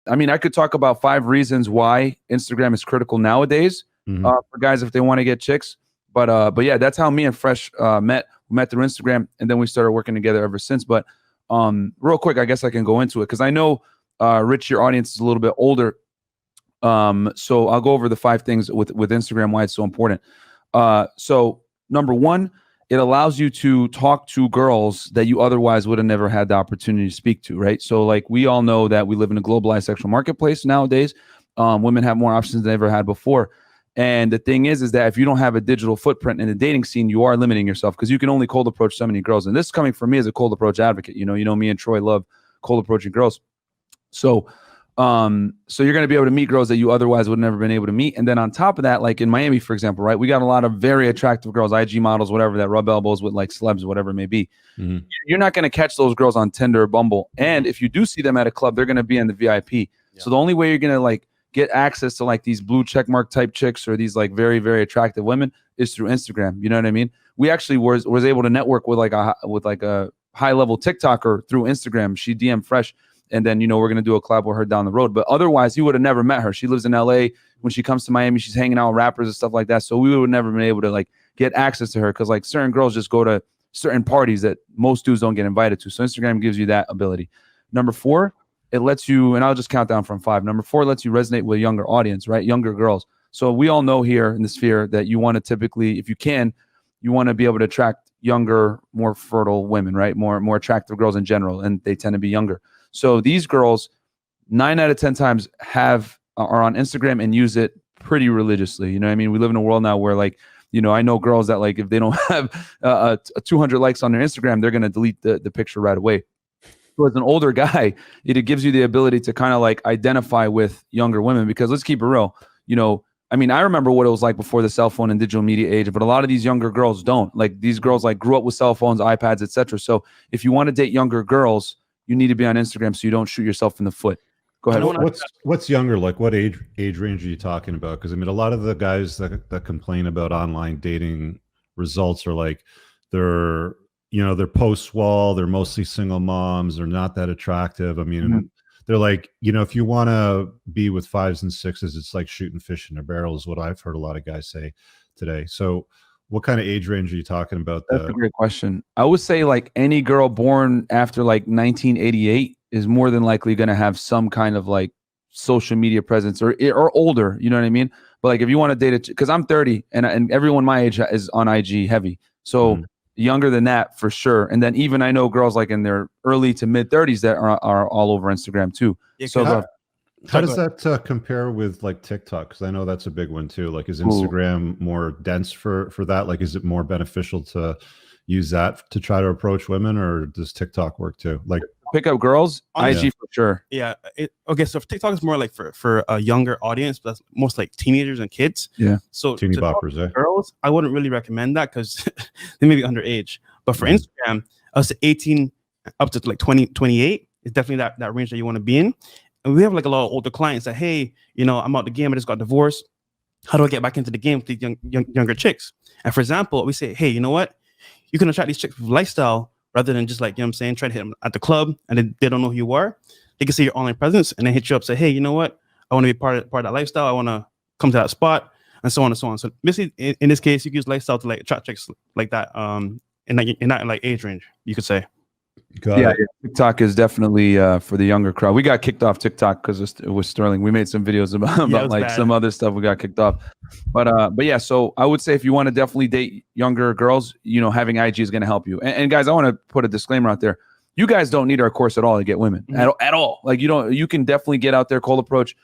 I mean, I could talk about 5 reasons why Instagram is critical nowadays for guys if they want to get chicks. But yeah, that's how me and Fresh met. We met through Instagram, and then we started working together ever since. But real quick, I guess I can go into it because I know Rich, your audience is a little bit older. So I'll go over the 5 things with Instagram why it's so important. So number 1, it allows you to talk to girls that you otherwise would have never had the opportunity to speak to, right? So like we all know that we live in a globalized sexual marketplace nowadays. Women have more options than they ever had before. And the thing is that if you don't have a digital footprint in the dating scene, you are limiting yourself because you can only cold approach so many girls. And this is coming from me as a cold approach advocate. You know, me and Troy love cold approaching girls. So you're going to be able to meet girls that you otherwise would have never been able to meet. And then on top of that, like in Miami, for example, right, we got a lot of very attractive girls, IG models, whatever, that rub elbows with like celebs, whatever it may be. You're not going to catch those girls on Tinder or Bumble. And if you do see them at a club, they're going to be in the VIP. Yeah. So the only way you're going to like get access to like these blue checkmark type chicks or these like very, very attractive women is through Instagram. You know what I mean? We actually was able to network with like a high level TikToker through Instagram. She DM'd Fresh. And then, you know, we're going to do a collab with her down the road. But otherwise, you would have never met her. She lives in LA. When she comes to Miami, she's hanging out with rappers and stuff like that. So we would have never been able to like get access to her because like certain girls just go to certain parties that most dudes don't get invited to. So Instagram gives you that ability. Number 4, it lets you, and I'll just count down from 5. Number 4 lets you resonate with a younger audience, right? Younger girls. So we all know here in the sphere that you want to typically, if you can, you want to be able to attract younger, more fertile women, right? More attractive girls in general, and they tend to be younger. So these girls, 9 out of 10 times are on Instagram and use it pretty religiously. You know what I mean? We live in a world now where like, you know, I know girls that like if they don't have 200 likes on their Instagram, they're going to delete the picture right away. So as an older guy, it gives you the ability to kind of like identify with younger women because let's keep it real. You know, I mean, I remember what it was like before the cell phone and digital media age, but a lot of these younger girls don't. Like these girls like grew up with cell phones, iPads, etc. So if you want to date younger girls, you need to be on Instagram so you don't shoot yourself in the foot. Go ahead. What's younger? Like what age range are you talking about? Because I mean, a lot of the guys that complain about online dating results are like they're post-wall, they're mostly single moms, they're not that attractive. I mean, they're like, you know, if you want to be with 5s and 6s, it's like shooting fish in a barrel is what I've heard a lot of guys say today. So what kind of age range are you talking about? That's a great question. I would say like any girl born after like 1988 is more than likely going to have some kind of like social media presence or older, you know what I mean? But like if you want to date it, because I'm 30 and everyone my age is on IG heavy. So younger than that for sure. And then even I know girls like in their early to mid 30s that are all over Instagram too. Yeah, so how does that compare with like TikTok? Because I know that's a big one too. Like, is Instagram more dense for that? Like, is it more beneficial to use that to try to approach women, or does TikTok work too? Like, pick up girls, IG for sure. Yeah. Okay. So TikTok is more like for a younger audience, but that's most like teenagers and kids. Yeah. So teeny boppers, girls, I wouldn't really recommend that because they may be underage. But for Instagram, I would say 18 up to like 20, 28 is definitely that range that you want to be in. And we have like a lot of older clients that, hey, you know, I'm out the game. I just got divorced. How do I get back into the game with these younger chicks? And for example, we say, hey, you know what? You can attract these chicks with lifestyle rather than just like, you know what I'm saying, try to hit them at the club and they don't know who you are. They can see your online presence and then hit you up, say, hey, you know what? I want to be part of that lifestyle. I want to come to that spot and so on and so on. So basically, in this case, you can use lifestyle to like attract chicks like that in that like age range, you could say. Yeah, TikTok is definitely for the younger crowd. We got kicked off TikTok because it was Sterling. We made some videos about like bad. Some other stuff. We got kicked off, but yeah. So I would say if you want to definitely date younger girls, you know, having IG is going to help you. And guys, I want to put a disclaimer out there. You guys don't need our course at all to get women at all. Like you can definitely get out there, cold approach,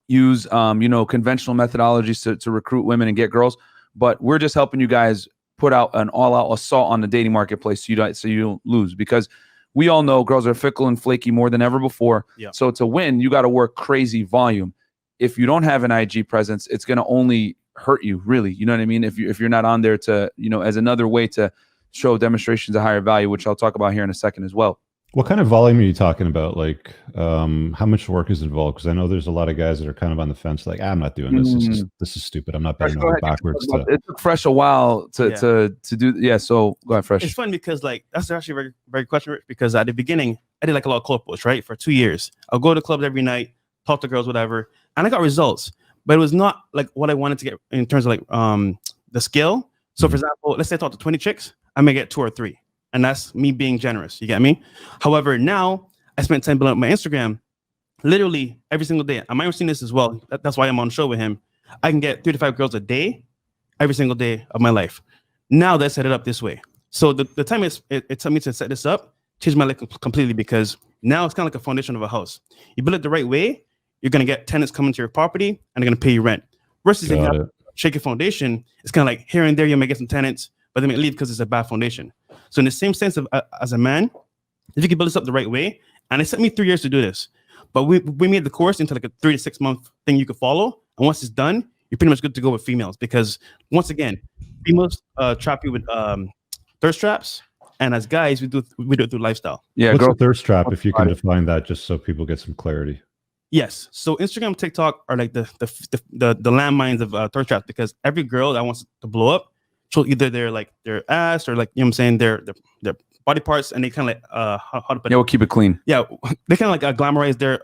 use you know, conventional methodologies to recruit women and get girls. But we're just helping you guys put out an all-out assault on the dating marketplace so you don't lose, because we all know girls are fickle and flaky more than ever before. Yeah. So to win, you got to work crazy volume. If you don't have an IG presence, it's going to only hurt you, really. You know what I mean? If you're not on there to, you know, as another way to show demonstrations of higher value, which I'll talk about here in a second as well. What kind of volume are you talking about? Like, how much work is involved? Because I know there's a lot of guys that are kind of on the fence, like, I'm not doing this. This is stupid. I'm not bending over backwards. It took Fresh a while to do. Yeah. So go ahead, Fresh. It's fun because like that's actually a very, very question, Rich, because at the beginning, I did like a lot of club push, right? For 2 years. I'll go to clubs every night, talk to girls, whatever. And I got results, but it was not like what I wanted to get in terms of like the skill. So for example, let's say I talk to 20 chicks, I may get 2 or 3. And that's me being generous. You get me? However, now I spent time building up my Instagram literally every single day. I might have seen this as well. That's why I'm on show with him. I can get 3 to 5 girls a day, every single day of my life. Now that I set it up this way. So the time it took me to set this up changed my life completely, because now it's kind of like a foundation of a house. You build it the right way, you're going to get tenants coming to your property and they're going to pay you rent. Versus if you have a shaky foundation, it's kind of like here and there you may get some tenants, but they may leave because it's a bad foundation. So in the same sense of as a man, if you can build this up the right way, and it took me 3 years to do this, but we made the course into like a 3 to 6 month thing you could follow. And once it's done, you're pretty much good to go with females, because once again, females trap you with thirst traps, and as guys, we do it through lifestyle. Yeah, what's a thirst trap? If you can define that, just so people get some clarity. Yes. So Instagram, TikTok are like the landmines of thirst traps, because every girl that wants to blow up, so either their ass or like, you know what I'm saying, their body parts, and they kind of like how to put it. Yeah, we'll keep it clean. Yeah, they kind of like glamorize their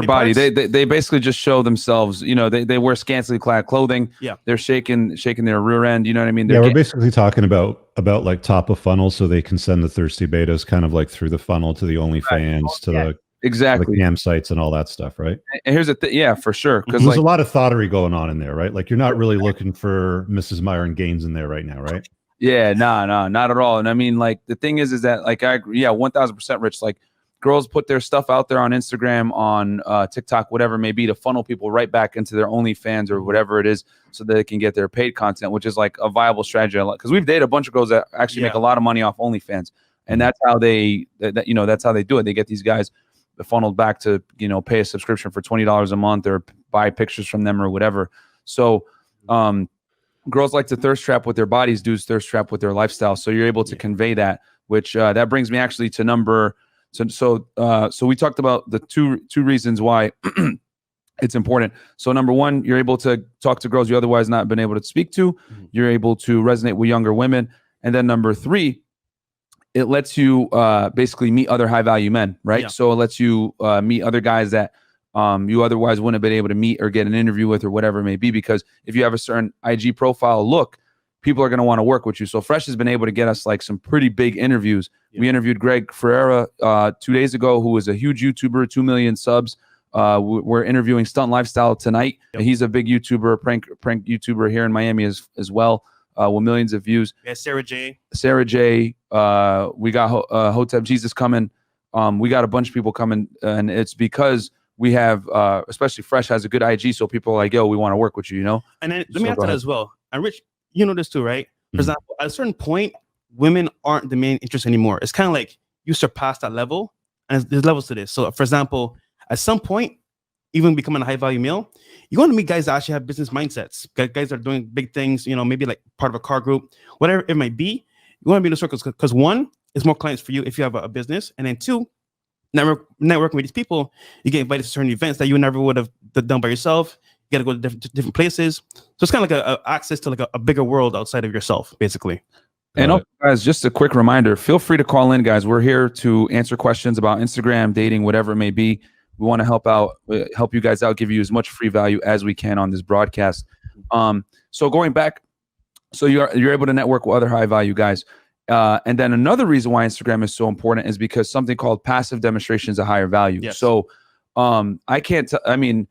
body. They basically just show themselves. You know, they wear scantily clad clothing. Yeah, they're shaking their rear end. You know what I mean? We're basically talking about like top of funnel, so they can send the thirsty betas kind of like through the funnel to the OnlyFans, to the exactly the cam sites and all that stuff, right? And here's the thing, yeah, for sure, because there's a lot of thottery going on in there, right? Like you're not really looking for Mrs. Myron Gaines in there right now, right? Yeah, no, not at all. And I mean, like the thing is that like I agree, 1000% Rich. Like girls put their stuff out there on Instagram, on TikTok, whatever it may be, to funnel people right back into their OnlyFans or whatever it is, so that they can get their paid content, which is like a viable strategy. Because we've dated a bunch of girls that actually make a lot of money off OnlyFans, and that's how that's how they do it. They get these guys funneled back to pay a subscription for $20 a month or buy pictures from them or whatever. So girls like to thirst trap with their bodies, dudes thirst trap with their lifestyle. So you're able to convey that, which that brings me actually to number. So we talked about the two reasons why it's important. So number one, you're able to talk to girls you otherwise not been able to speak to. You're able to resonate with younger women. And then number three, it lets you basically meet other high value men, right? Yeah. So it lets you meet other guys that you otherwise wouldn't have been able to meet or get an interview with or whatever it may be. Because if you have a certain IG profile look, people are going to want to work with you. So Fresh has been able to get us like some pretty big interviews. Yeah. We interviewed Greg Ferreira 2 days ago, who is a huge YouTuber, 2 million subs. We're interviewing Stunt Lifestyle tonight. Yep. He's a big YouTuber, prank YouTuber here in Miami as well, with millions of views. Yeah, Sarah J. We got Hotep Jesus coming. We got a bunch of people coming, and it's because we have, especially Fresh has a good IG, so people are like, yo, we want to work with you, And then let me add to that as well. And Rich, you know this too, right? For example, at a certain point, women aren't the main interest anymore. It's kind of like you surpass that level, and there's levels to this. So, for example, at some point, even becoming a high value male, you want to meet guys that actually have business mindsets, guys that are doing big things, maybe like part of a car group, whatever it might be. You want to be in the circles because one, it's more clients for you if you have a business, and then two, networking with these people, you get invited to certain events that you never would have done by yourself. You got to go to different places. So it's kind of like a access to like a bigger world outside of yourself, basically. And also, guys, just a quick reminder, feel free to call in, guys. We're here to answer questions about Instagram, dating, whatever it may be. We want to help you guys out, give you as much free value as we can on this broadcast. So going back, so you're able to network with other high value guys. And then another reason why Instagram is so important is because something called passive demonstrations of higher value. Yes. So I can't, I mean,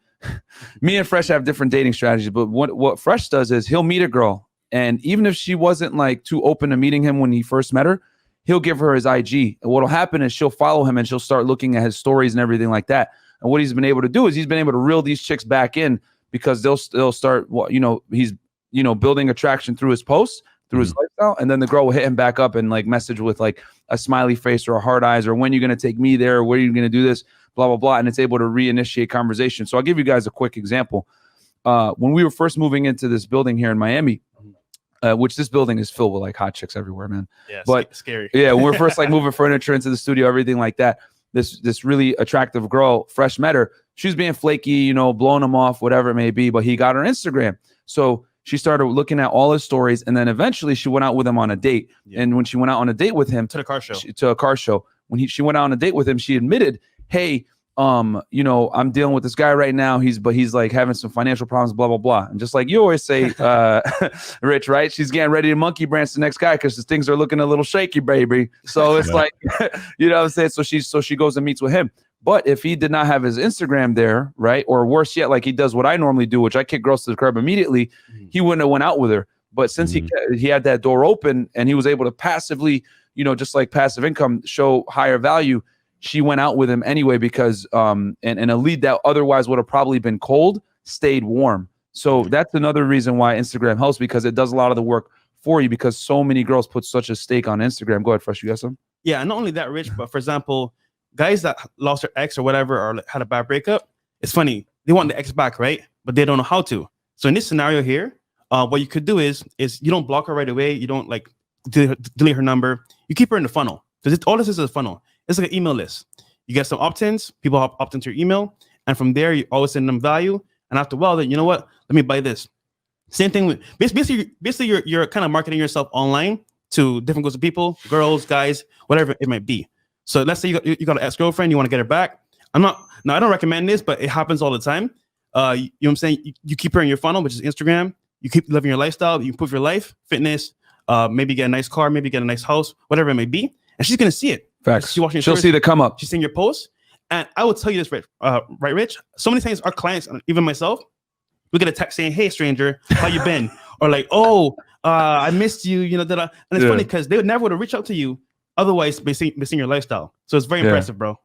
me and Fresh have different dating strategies, but what Fresh does is he'll meet a girl, and even if she wasn't like too open to meeting him when he first met her, he'll give her his IG. And what'll happen is she'll follow him and she'll start looking at his stories and everything like that. And what he's been able to do is he's been able to reel these chicks back in, because they'll start, he's, building attraction through his posts, through his lifestyle. And then the girl will hit him back up and like message with like a smiley face or a heart eyes, or when you're going to take me there, or where are you going to do this, blah, blah, blah. And it's able to reinitiate conversation. So I'll give you guys a quick example. When we were first moving into this building here in Miami, which this building is filled with like hot chicks everywhere, man. Yeah, but scary. Yeah, when we were first like moving furniture into the studio, everything like that, this really attractive girl, Fresh met her. She was being flaky, blowing him off, whatever it may be, but he got her Instagram. So she started looking at all his stories, and then eventually she went out with him on a date. Yeah. And when she went out on a date with him to a car show, when she went out on a date with him, she admitted, hey, you know, I'm dealing with this guy right now. He's like having some financial problems, blah, blah, blah. And just like you always say, Rich, right? She's getting ready to monkey branch the next guy because things are looking a little shaky, baby. So it's like, you know what I'm saying? So she goes and meets with him. But if he did not have his Instagram there, right? Or worse yet, like he does what I normally do, which I kick girls to the curb immediately, he wouldn't have went out with her. But since he had that door open and he was able to passively, you know, just like passive income, show higher value, she went out with him anyway because and a lead that otherwise would have probably been cold stayed warm. So that's another reason why Instagram helps, because it does a lot of the work for you, because so many girls put such a stake on Instagram. Go ahead, Fresh, you got some? Yeah, and not only that, Rich, but for example, guys that lost their ex or whatever or had a bad breakup, it's funny. They want the ex back, right? But they don't know how to. So in this scenario here, what you could do is you don't block her right away. You don't like delete her number. You keep her in the funnel, because all this is a funnel. It's like an email list. You get some opt-ins. People opt into your email, and from there you always send them value. And after a while, then you know what? Let me buy this. Same thing with basically you're kind of marketing yourself online to different groups of people, girls, guys, whatever it might be. So let's say you got an ex-girlfriend, you want to get her back. I don't recommend this, but it happens all the time. You know what I'm saying? You keep her in your funnel, which is Instagram. You keep living your lifestyle. You improve your life, fitness, maybe get a nice car, maybe get a nice house, whatever it may be. And she's going to see it. Facts. She'll see the come up. She's seeing your posts. And I will tell you this, Rich, right, Rich? So many times our clients, even myself, we get a text saying, hey, stranger, how you been? Or like, oh, I missed you, you know, and it's funny because they would never would have reached out to you otherwise, missing your lifestyle. So it's very impressive, bro.